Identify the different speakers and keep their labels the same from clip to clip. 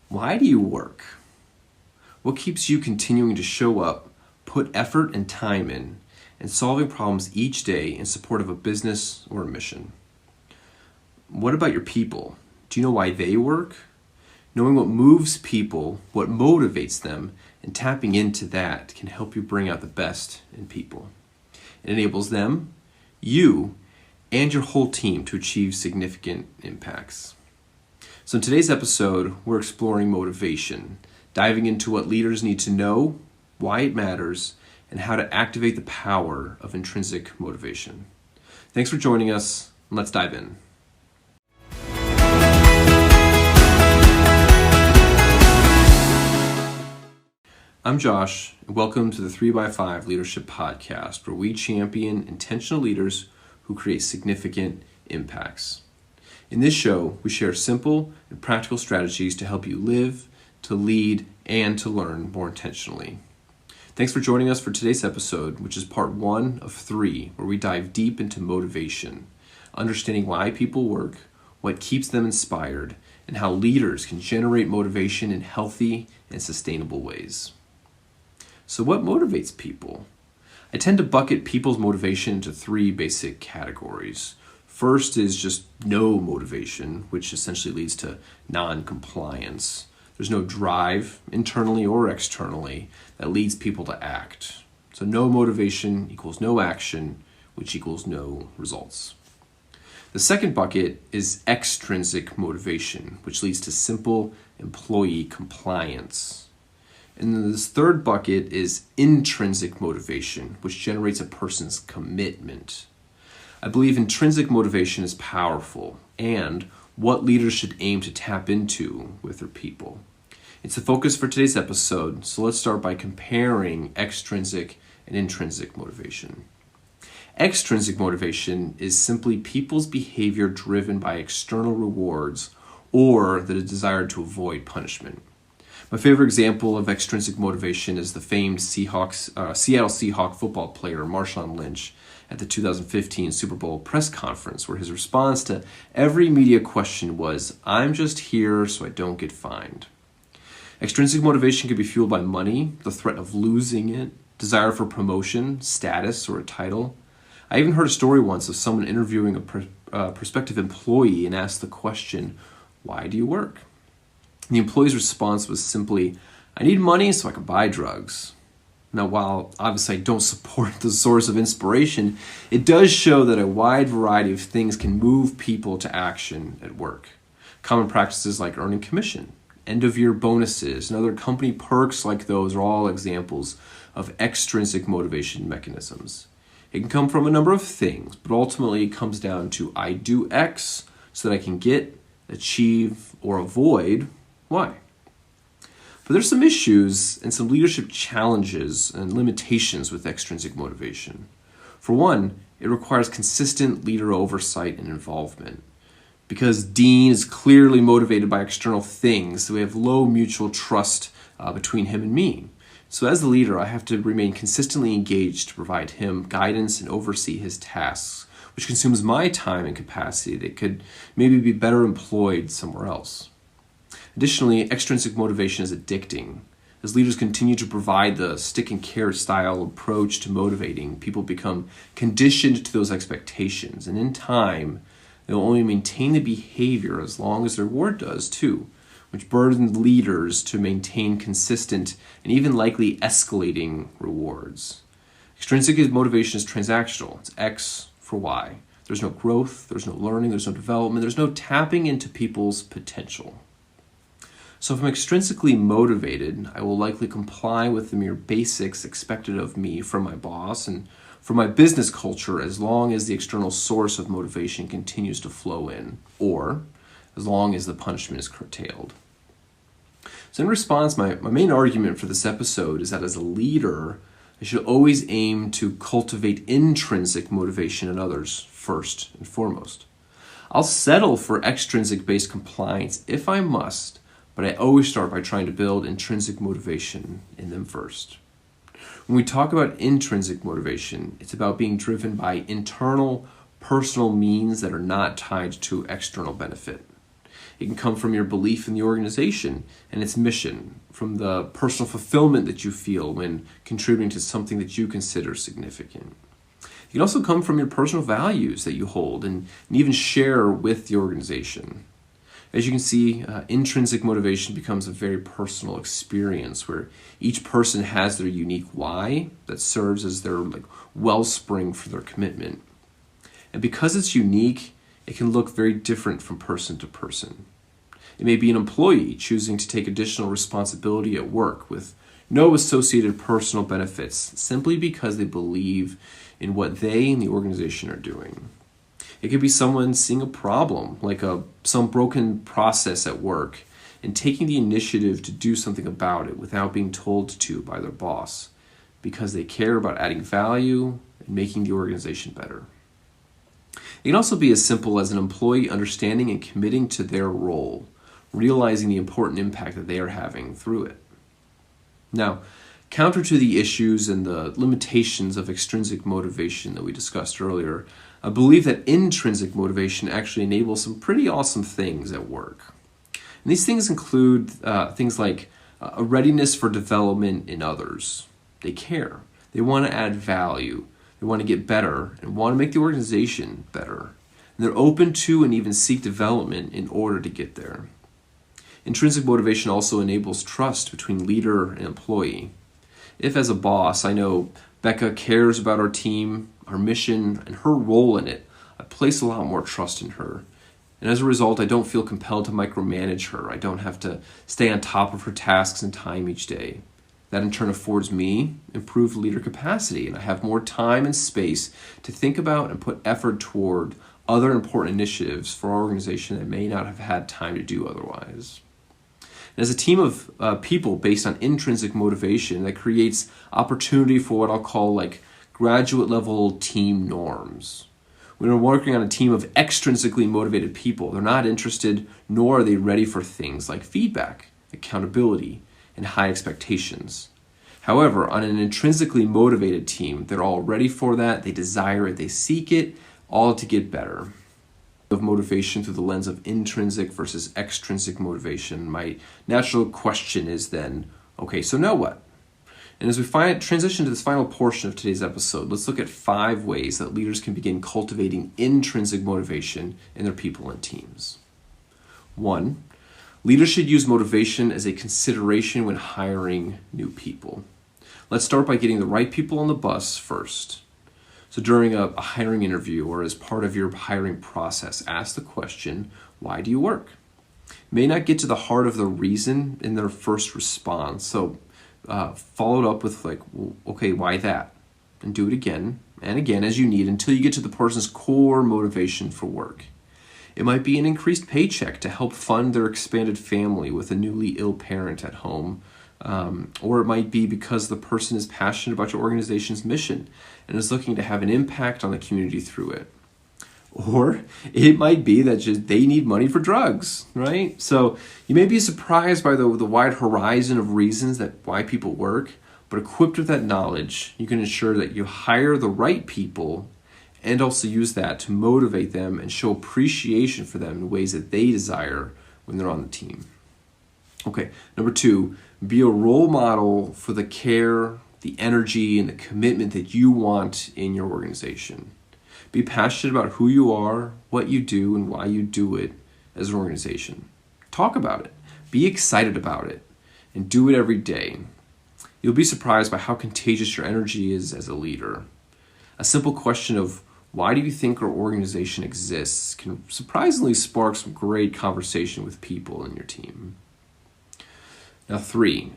Speaker 1: Why do you work? What keeps you continuing to show up, put effort and time in, and solving problems each day in support of a business or a mission? What about your people? Do you know why they work? Knowing what moves people, what motivates them, and tapping into that can help you bring out the best in people. It enables them, you, and your whole team to achieve significant impacts. So in today's episode, we're exploring motivation, diving into what leaders need to know, why it matters, and how to activate the power of intrinsic motivation. Thanks for joining us, and let's dive in. I'm Josh, and welcome to the 3x5 Leadership Podcast, where we champion intentional leaders who create significant impacts. In this show, we share simple and practical strategies to help you live, to lead, and to learn more intentionally. Thanks for joining us for today's episode, which is part 1 of 3, where we dive deep into motivation, understanding why people work, what keeps them inspired, and how leaders can generate motivation in healthy and sustainable ways. So what motivates people? I tend to bucket people's motivation into 3 basic categories. First is just no motivation, which essentially leads to non-compliance. There's no drive, internally or externally, that leads people to act. So no motivation equals no action, which equals no results. The second bucket is extrinsic motivation, which leads to simple employee compliance. And then this third bucket is intrinsic motivation, which generates a person's commitment. I believe intrinsic motivation is powerful and what leaders should aim to tap into with their people. It's the focus for today's episode, so let's start by comparing extrinsic and intrinsic motivation. Extrinsic motivation is simply people's behavior driven by external rewards or the desire to avoid punishment. My favorite example of extrinsic motivation is the famed Seattle Seahawks football player Marshawn Lynch at the 2015 Super Bowl press conference, where his response to every media question was, "I'm just here so I don't get fined." Extrinsic motivation can be fueled by money, the threat of losing it, desire for promotion, status, or a title. I even heard a story once of someone interviewing a prospective employee and asked the question, "Why do you work?" The employee's response was simply, "I need money so I can buy drugs." Now, while obviously I don't support the source of inspiration, it does show that a wide variety of things can move people to action at work. Common practices like earning commission, end-of-year bonuses, and other company perks like those are all examples of extrinsic motivation mechanisms. It can come from a number of things, but ultimately it comes down to I do X so that I can get, achieve, or avoid Y. But there's some issues and some leadership challenges and limitations with extrinsic motivation. For one, it requires consistent leader oversight and involvement. Because Dean is clearly motivated by external things, so we have low mutual trust between him and me. So as the leader, I have to remain consistently engaged to provide him guidance and oversee his tasks, which consumes my time and capacity that could maybe be better employed somewhere else. Additionally, extrinsic motivation is addicting. As leaders continue to provide the stick and carrot style approach to motivating, people become conditioned to those expectations, and in time, they'll only maintain the behavior as long as their reward does too, which burdens leaders to maintain consistent and even likely escalating rewards. Extrinsic motivation is transactional. It's X for Y. There's no growth, there's no learning, there's no development, there's no tapping into people's potential. So if I'm extrinsically motivated, I will likely comply with the mere basics expected of me from my boss and from my business culture as long as the external source of motivation continues to flow in, or as long as the punishment is curtailed. So in response, my main argument for this episode is that as a leader, I should always aim to cultivate intrinsic motivation in others first and foremost. I'll settle for extrinsic-based compliance if I must, but I always start by trying to build intrinsic motivation in them first. When we talk about intrinsic motivation, it's about being driven by internal, personal means that are not tied to external benefit. It can come from your belief in the organization and its mission, from the personal fulfillment that you feel when contributing to something that you consider significant. It can also come from your personal values that you hold and even share with the organization. As you can see, intrinsic motivation becomes a very personal experience where each person has their unique why that serves as their wellspring for their commitment. And because it's unique, it can look very different from person to person. It may be an employee choosing to take additional responsibility at work with no associated personal benefits simply because they believe in what they and the organization are doing. It could be someone seeing a problem, like some broken process at work, and taking the initiative to do something about it without being told to by their boss, because they care about adding value and making the organization better. It can also be as simple as an employee understanding and committing to their role, realizing the important impact that they are having through it. Now, counter to the issues and the limitations of extrinsic motivation that we discussed earlier, I believe that intrinsic motivation actually enables some pretty awesome things at work. And these things include things like a readiness for development in others. They care. They want to add value. They want to get better and want to make the organization better. And they're open to and even seek development in order to get there. Intrinsic motivation also enables trust between leader and employee. If as a boss, I know Becca cares about our team, our mission, and her role in it, I place a lot more trust in her. And as a result, I don't feel compelled to micromanage her. I don't have to stay on top of her tasks and time each day. That in turn affords me improved leader capacity, and I have more time and space to think about and put effort toward other important initiatives for our organization that may not have had time to do otherwise. And as a team of people based on intrinsic motivation, that creates opportunity for what I'll call graduate level team norms. When we're working on a team of extrinsically motivated people, they're not interested nor are they ready for things like feedback, accountability, and high expectations. However, on an intrinsically motivated team, they're all ready for that, they desire it, they seek it, all to get better. Of motivation through the lens of intrinsic versus extrinsic motivation, my natural question is then, okay, so now what? And as we transition to this final portion of today's episode, let's look at 5 ways that leaders can begin cultivating intrinsic motivation in their people and teams. 1, leaders should use motivation as a consideration when hiring new people. Let's start by getting the right people on the bus first. So during a hiring interview or as part of your hiring process, ask the question, why do you work? You may not get to the heart of the reason in their first response, so follow it up with okay, why that? And do it again and again as you need until you get to the person's core motivation for work. It might be an increased paycheck to help fund their expanded family with a newly ill parent at home. Or it might be because the person is passionate about your organization's mission and is looking to have an impact on the community through it. Or it might be that they need money for drugs, right? So you may be surprised by the wide horizon of reasons that why people work, but equipped with that knowledge, you can ensure that you hire the right people and also use that to motivate them and show appreciation for them in ways that they desire when they're on the team. Okay, number 2, be a role model for the care, the energy, and the commitment that you want in your organization. Be passionate about who you are, what you do, and why you do it as an organization. Talk about it. Be excited about it. And do it every day. You'll be surprised by how contagious your energy is as a leader. A simple question of, why do you think our organization exists, can surprisingly spark some great conversation with people in your team. Now 3,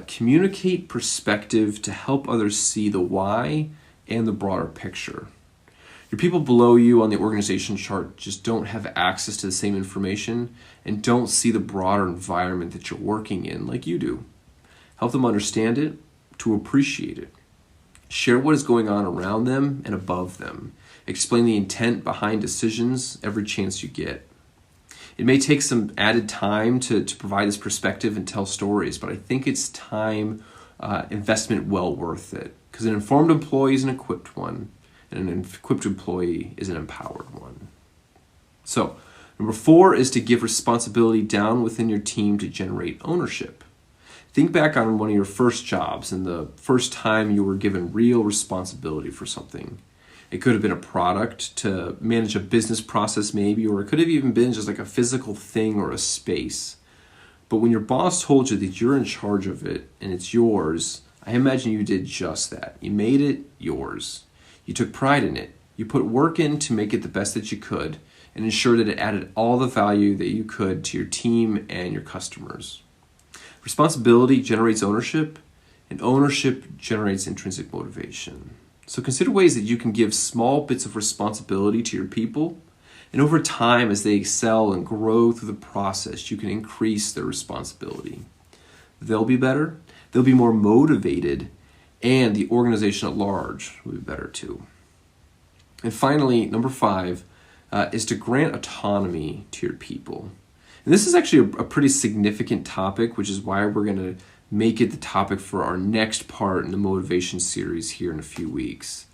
Speaker 1: communicate perspective to help others see the why and the broader picture. Your people below you on the organization chart just don't have access to the same information and don't see the broader environment that you're working in like you do. Help them understand it, to appreciate it. Share what is going on around them and above them. Explain the intent behind decisions every chance you get. It may take some added time to provide this perspective and tell stories, but I think it's time investment well worth it, because an informed employee is an equipped one, and an equipped employee is an empowered one. So, Number 4 is to give responsibility down within your team to generate ownership. Think back on one of your first jobs and the first time you were given real responsibility for something. It could have been a product to manage a business process maybe, or it could have even been just like a physical thing or a space. But when your boss told you that you're in charge of it and it's yours, I imagine you did just that. You made it yours. You took pride in it. You put work in to make it the best that you could and ensure that it added all the value that you could to your team and your customers. Responsibility generates ownership, and ownership generates intrinsic motivation. So consider ways that you can give small bits of responsibility to your people, and over time, as they excel and grow through the process, you can increase their responsibility. They'll be better, they'll be more motivated, and the organization at large will be better too. And finally, number 5 is to grant autonomy to your people. And this is actually a pretty significant topic, which is why we're going to make it the topic for our next part in the motivation series here in a few weeks.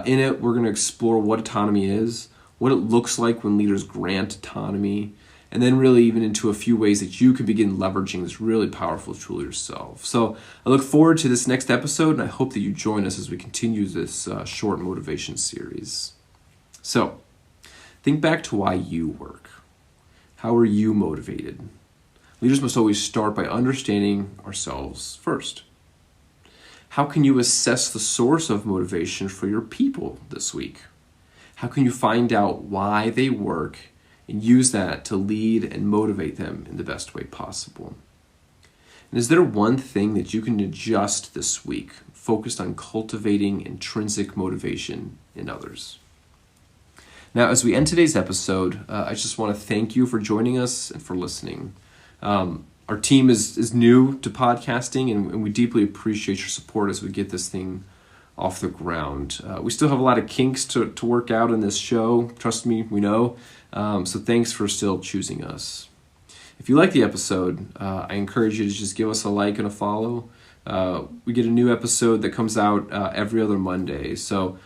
Speaker 1: In it, we're going to explore what autonomy is, what it looks like when leaders grant autonomy, and then really even into a few ways that you can begin leveraging this really powerful tool yourself. So I look forward to this next episode, and I hope that you join us as we continue this short motivation series. So think back to why you work. How are you motivated? Leaders must always start by understanding ourselves first. How can you assess the source of motivation for your people this week? How can you find out why they work and use that to lead and motivate them in the best way possible? And is there one thing that you can adjust this week focused on cultivating intrinsic motivation in others? Now, as we end today's episode, I just want to thank you for joining us and for listening. Our team is new to podcasting, and we deeply appreciate your support as we get this thing off the ground. We still have a lot of kinks to work out in this show. Trust me, we know. So thanks for still choosing us. If you like the episode, I encourage you to just give us a like and a follow. We get a new episode that comes out every other Monday. So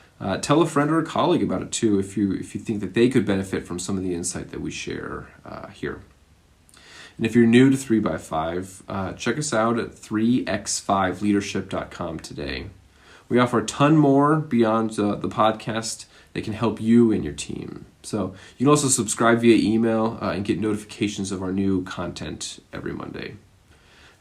Speaker 1: tell a friend or a colleague about it too if you think that they could benefit from some of the insight that we share here. And if you're new to 3x5, check us out at 3x5leadership.com today. We offer a ton more beyond the podcast that can help you and your team. So you can also subscribe via email and get notifications of our new content every Monday.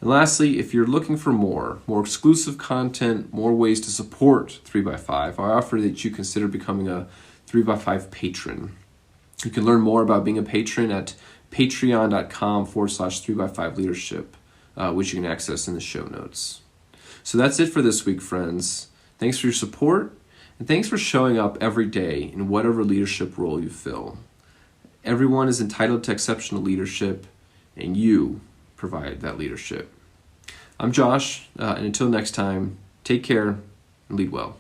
Speaker 1: And lastly, if you're looking for more exclusive content, more ways to support 3x5, I offer that you consider becoming a 3x5 patron. You can learn more about being a patron at patreon.com/3x5leadership, which you can access in the show notes. So that's it for this week, friends. Thanks for your support, and thanks for showing up every day in whatever leadership role you fill. Everyone is entitled to exceptional leadership, and you provide that leadership. I'm Josh, and until next time, take care and lead well.